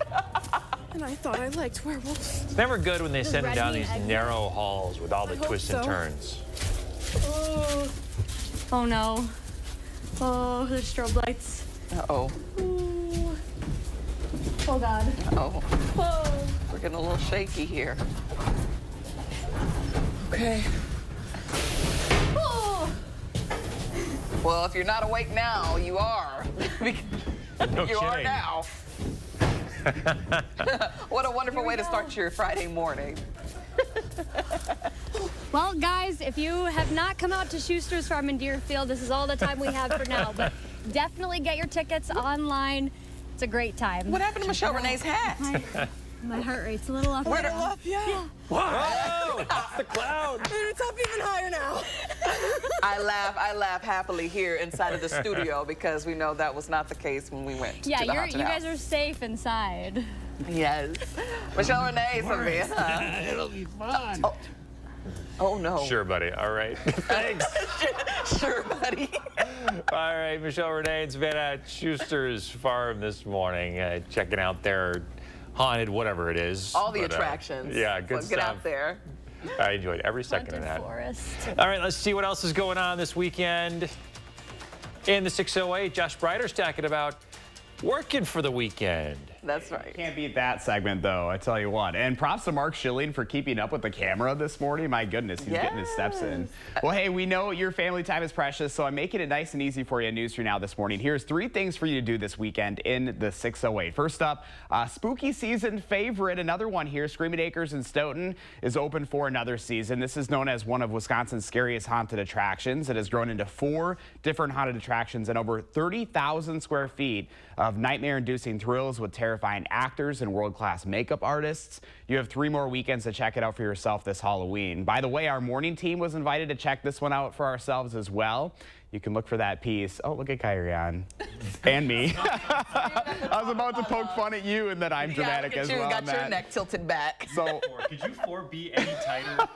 And I thought I liked werewolves. It's never good when they send them down these exit. narrow halls with all the twists and turns. Oh no. Oh, there's strobe lights. Uh-oh. Ooh. Oh God. Uh-oh. Whoa. We're getting a little shaky here. Okay. Oh. Well, if you're not awake now, you are. No You are kidding. now. What a wonderful way to start your Friday morning. Well, guys, if you have not come out to Schuster's Farm in Deerfield, this is all the time we have for now. But definitely get your tickets online. It's a great time. What happened to Michelle Renee's hat? My heart rate's a little up. Where up? Yeah. Whoa! That's the cloud. And it's up even higher now. I laugh happily here inside of the studio because we know that was not the case when we went Yeah, to the haunted you house. guys are safe inside. Yes. Michelle Renee, Savannah. It'll be fun. Oh no. Sure, buddy. All right. Thanks. Sure, buddy. All right, Michelle Renee and Savannah at Schuster's Farm this morning, checking out their haunted whatever it is. All the attractions. Yeah, good So stuff. get out there. I enjoyed every second of that. Forest. All right, let's see what else is going on this weekend. In the 608, Josh Breider's talking about working for the weekend. That's right. Can't beat that segment, though, I tell you what. And props to Mark Schilling for keeping up with the camera this morning. My goodness, he's getting his steps in. Well, hey, we know your family time is precious, so I'm making it nice and easy for you in News 3 Now this morning. Here's 3 things for you to do this weekend in the 608. First up, spooky season favorite, another one here. Screaming Acres in Stoughton is open for another season. This is known as one of Wisconsin's scariest haunted attractions. It has grown into 4 different haunted attractions and over 30,000 square feet of nightmare-inducing thrills with terrifying actors and world-class makeup artists. You have 3 more weekends to check it out for yourself this Halloween. By the way, our morning team was invited to check this one out for ourselves as well. You can look for that piece. Oh, look at Kyrion. And me. I was about to poke fun at you, and then I'm dramatic as well. You got your neck tilted back. So, could you 4 be any tighter?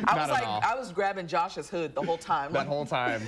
I was grabbing Josh's hood the whole time. That whole time.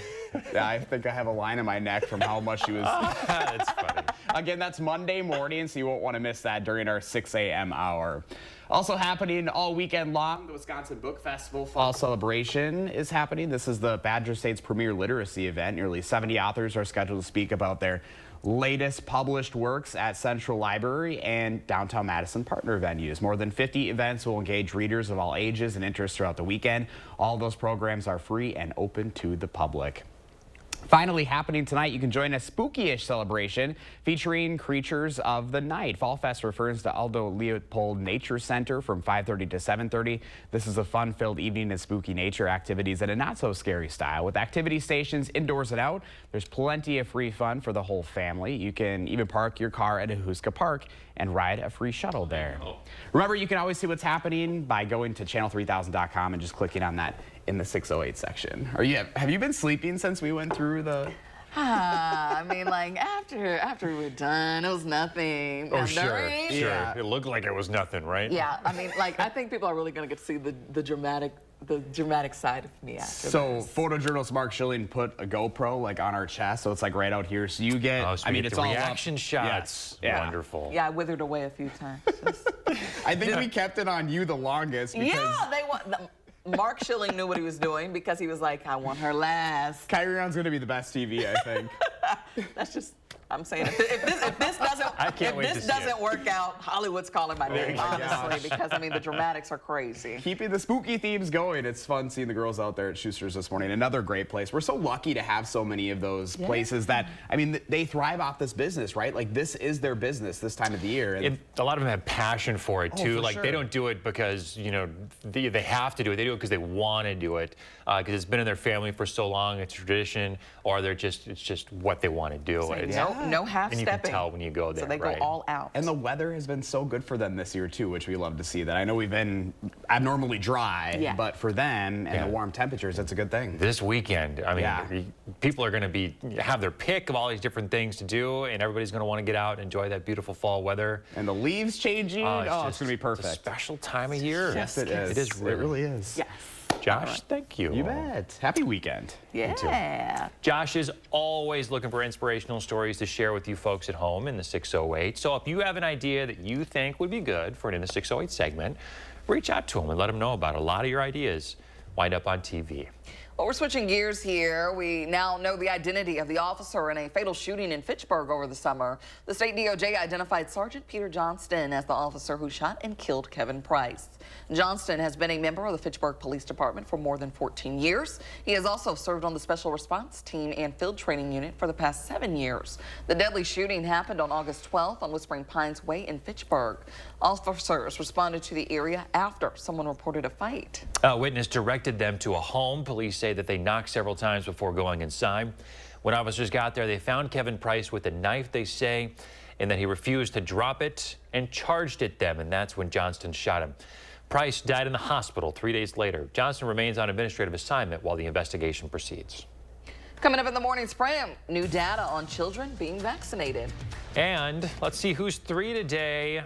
Yeah, I think I have a line in my neck from how much she was. That's funny. Again, that's Monday morning, so you won't want to miss that during our 6 a.m. hour. Also happening all weekend long, the Wisconsin Book Festival Fall Celebration is happening. This is the Badger State's premier literacy event. Nearly 70 authors are scheduled to speak about their latest published works at Central Library and downtown Madison partner venues. More than 50 events will engage readers of all ages and interests throughout the weekend. All those programs are free and open to the public. Finally, happening tonight, you can join a spooky-ish celebration featuring creatures of the night. Fall Fest refers to Aldo Leopold Nature Center from 5:30 to 7:30. This is a fun-filled evening of spooky nature activities in a not-so-scary style. With activity stations indoors and out, there's plenty of free fun for the whole family. You can even park your car at Ahuska Park and ride a free shuttle there. Remember, you can always see what's happening by going to channel3000.com and just clicking on that in the 608 section. Have you been sleeping since we went through the I mean, like, after we were done, it was nothing. Oh, Now, sure. during- It looked like it was nothing, right? Yeah, I mean, like, I think people are really going to get to see the dramatic side of me after So this. photojournalist Mark Schilling put a GoPro like on our chest, so it's like right out here. So you get, So I mean, get it's the all reaction up. shots. Yes. Yeah. Wonderful. Yeah, I withered away a few times. I think we kept it on you the longest because Yeah, Mark Schilling knew what he was doing because he was like, I want her last. Kyrie Irving's going to be the best TV, I think. That's just, I'm saying, if this doesn't work out, Hollywood's calling my name, honestly, because, I mean, the dramatics are crazy. Keeping the spooky themes going. It's fun seeing the girls out there at Schuster's this morning. Another great place. We're so lucky to have so many of those places that, I mean, they thrive off this business, right? Like, this is their business this time of the year. And A lot of them have passion for it, too. for Like, sure. they don't do it because, you know, they have to do it. They do it because they want to do it, because it's been in their family for so long. It's tradition, or it's just what they want to do. No half and you stepping. can tell when you go there. So they go right? all out. And the weather has been so good for them this year, too, which we love to see that. I know we've been abnormally dry, but for them and the warm temperatures, it's a good thing. This weekend, I mean, people are going to have their pick of all these different things to do, and everybody's going to want to get out and enjoy that beautiful fall weather. And the leaves changing. It's going to be perfect. It's a special time of year. Yes, it is. It is. It really is. Yes. Josh, thank you. You bet. Happy weekend. Yeah. Josh is always looking for inspirational stories to share with you folks at home in the 608. So if you have an idea that you think would be good for an In the 608 segment, reach out to him and let him know about it. A lot of your ideas wind up on TV. Well, we're switching gears here. We now know the identity of the officer in a fatal shooting in Fitchburg over the summer. The state DOJ identified Sergeant Peter Johnston as the officer who shot and killed Kevin Price. Johnston has been a member of the Fitchburg Police Department for more than 14 years. He has also served on the Special Response Team and Field Training Unit for the past 7 years. The deadly shooting happened on August 12th on Whispering Pines Way in Fitchburg. Officers responded to the area after someone reported a fight. A witness directed them to a home. Police say that they knocked several times before going inside. When officers got there, they found Kevin Price with a knife, they say, and that he refused to drop it and charged at them, and that's when Johnston shot him. Price died in the hospital 3 days later. Johnston remains on administrative assignment while the investigation proceeds. Coming up in the morning sprint, new data on children being vaccinated. And let's see who's 3 today.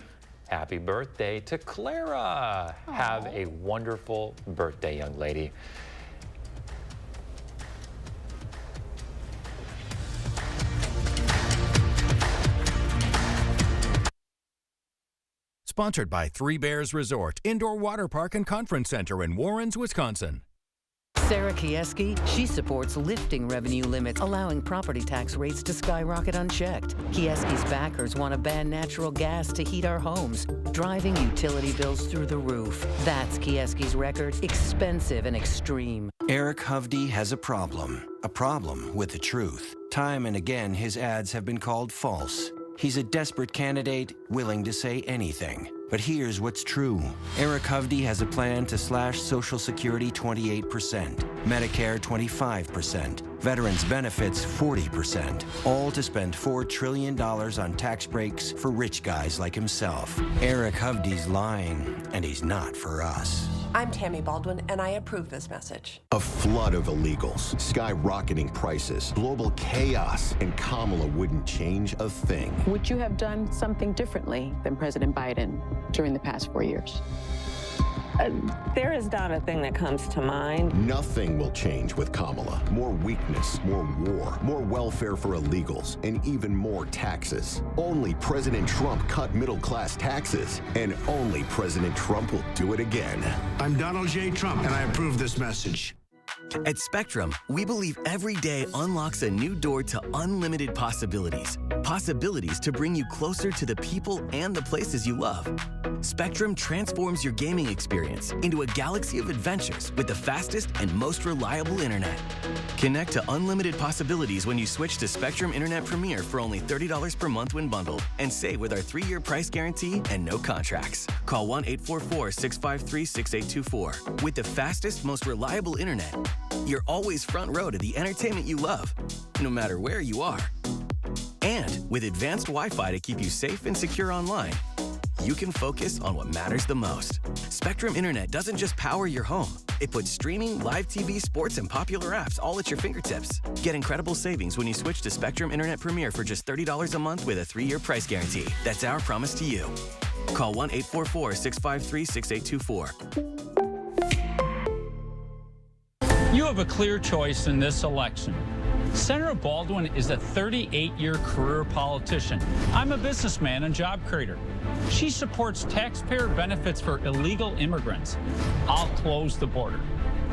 Happy birthday to Clara. Aww. Have a wonderful birthday, young lady. Sponsored by Three Bears Resort, Indoor Water Park and Conference Center in Warrens, Wisconsin. Sarah Kieski, she supports lifting revenue limits, allowing property tax rates to skyrocket unchecked. Kieski's backers want to ban natural gas to heat our homes, driving utility bills through the roof. That's Kieski's record, expensive and extreme. Eric Hovde has a problem with the truth. Time and again, his ads have been called false. He's a desperate candidate, willing to say anything. But here's what's true. Eric Hovde has a plan to slash Social Security 28%, Medicare 25%, veterans benefits 40%, all to spend $4 trillion on tax breaks for rich guys like himself. Eric Hovde's lying, and he's not for us. I'm Tammy Baldwin, and I approve this message. A flood of illegals, skyrocketing prices, global chaos, and Kamala wouldn't change a thing. Would you have done something differently than President Biden during the past 4 years? There is not a thing that comes to mind. Nothing will change with Kamala. More weakness, more war, more welfare for illegals, and even more taxes. Only President Trump cut middle-class taxes, and only President Trump will do it again. I'm Donald J. Trump, and I approve this message. At Spectrum, we believe every day unlocks a new door to unlimited possibilities. Possibilities to bring you closer to the people and the places you love. Spectrum transforms your gaming experience into a galaxy of adventures with the fastest and most reliable internet. Connect to unlimited possibilities when you switch to Spectrum Internet Premier for only $30 per month when bundled, and save with our 3-year price guarantee and no contracts. Call 1-844-653-6824. With the fastest, most reliable internet, you're always front row to the entertainment you love, no matter where you are. And with advanced Wi-Fi to keep you safe and secure online, you can focus on what matters the most. Spectrum Internet doesn't just power your home. It puts streaming, live TV, sports, and popular apps all at your fingertips. Get incredible savings when you switch to Spectrum Internet Premier for just $30 a month with a 3-year price guarantee. That's our promise to you. Call 1-844-653-6824. You have a clear choice in this election. Senator Baldwin is a 38-year career politician. I'm a businessman and job creator. She supports taxpayer benefits for illegal immigrants. I'll close the border.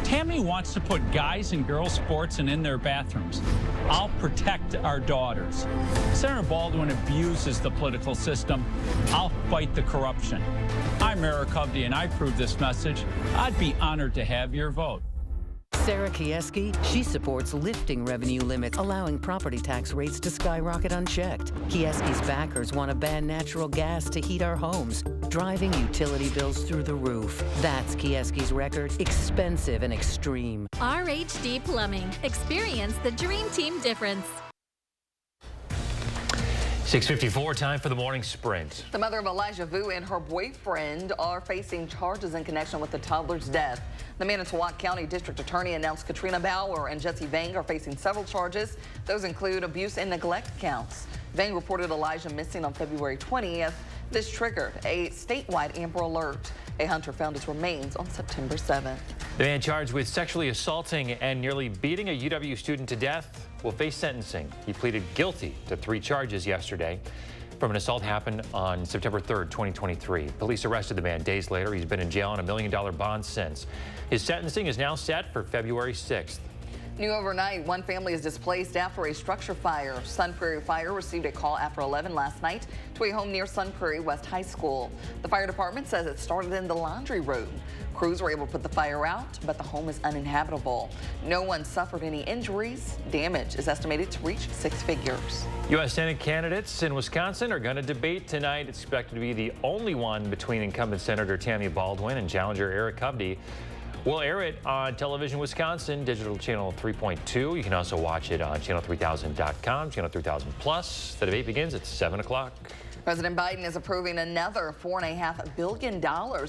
Tammy wants to put guys and girls sports in their bathrooms. I'll protect our daughters. Senator Baldwin abuses the political system. I'll fight the corruption. I'm Eric Hovde, and I approve this message. I'd be honored to have your vote. Sarah Kieski, she supports lifting revenue limits, allowing property tax rates to skyrocket unchecked. Kieski's backers want to ban natural gas to heat our homes, driving utility bills through the roof. That's Kieski's record, expensive and extreme. RHD Plumbing. Experience the Dream Team difference. 6:54, time for the morning sprint. The mother of Elijah Vu and her boyfriend are facing charges in connection with the toddler's death. The Manitowoc County District Attorney announced Katrina Bauer and Jesse Vang are facing several charges. Those include abuse and neglect counts. Vang reported Elijah missing on February 20th. This triggered a statewide Amber Alert. A hunter found his remains on September 7th. The man charged with sexually assaulting and nearly beating a UW student to death will face sentencing. He pleaded guilty to 3 charges yesterday from an assault happened on September 3rd, 2023. Police arrested the man days later. He's been in jail on $1 million bond since. His sentencing is now set for February 6th. New overnight, one family is displaced after a structure fire. Sun Prairie Fire received a call after 11 last night to a home near Sun Prairie West High School. The fire department says it started in the laundry room. Crews were able to put the fire out, but the home is uninhabitable. No one suffered any injuries. Damage is estimated to reach 6 figures. U.S. Senate candidates in Wisconsin are going to debate tonight. It's expected to be the only one between incumbent Senator Tammy Baldwin and challenger Eric Hovde. We'll air it on Television Wisconsin, digital channel 3.2. You can also watch it on channel3000.com, channel 3000 Plus. The debate begins at 7 o'clock. President Biden is approving another $4.5 billion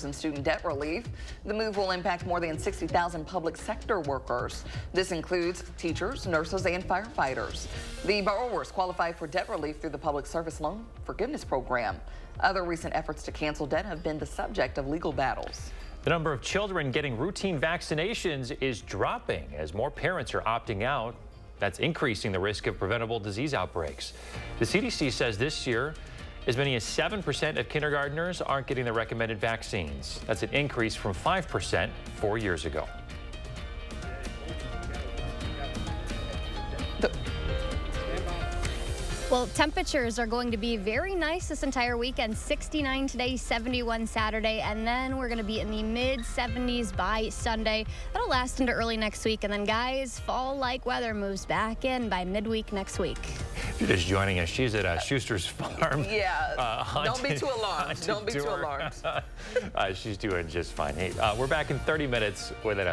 in student debt relief. The move will impact more than 60,000 public sector workers. This includes teachers, nurses, and firefighters. The borrowers qualify for debt relief through the Public Service Loan Forgiveness Program. Other recent efforts to cancel debt have been the subject of legal battles. The number of children getting routine vaccinations is dropping as more parents are opting out. That's increasing the risk of preventable disease outbreaks. The CDC says this year, as many as 7% of kindergartners aren't getting the recommended vaccines. That's an increase from 5% 4 years ago. Well, temperatures are going to be very nice this entire weekend. 69 today, 71 Saturday, and then we're going to be in the mid-70s by Sunday. That'll last into early next week, and then, guys, fall-like weather moves back in by midweek next week. If you're just joining us, she's at Schuster's Farm. Yeah, don't be too alarmed. Don't be too alarmed. She's doing just fine. Hey, we're back in 30 minutes with an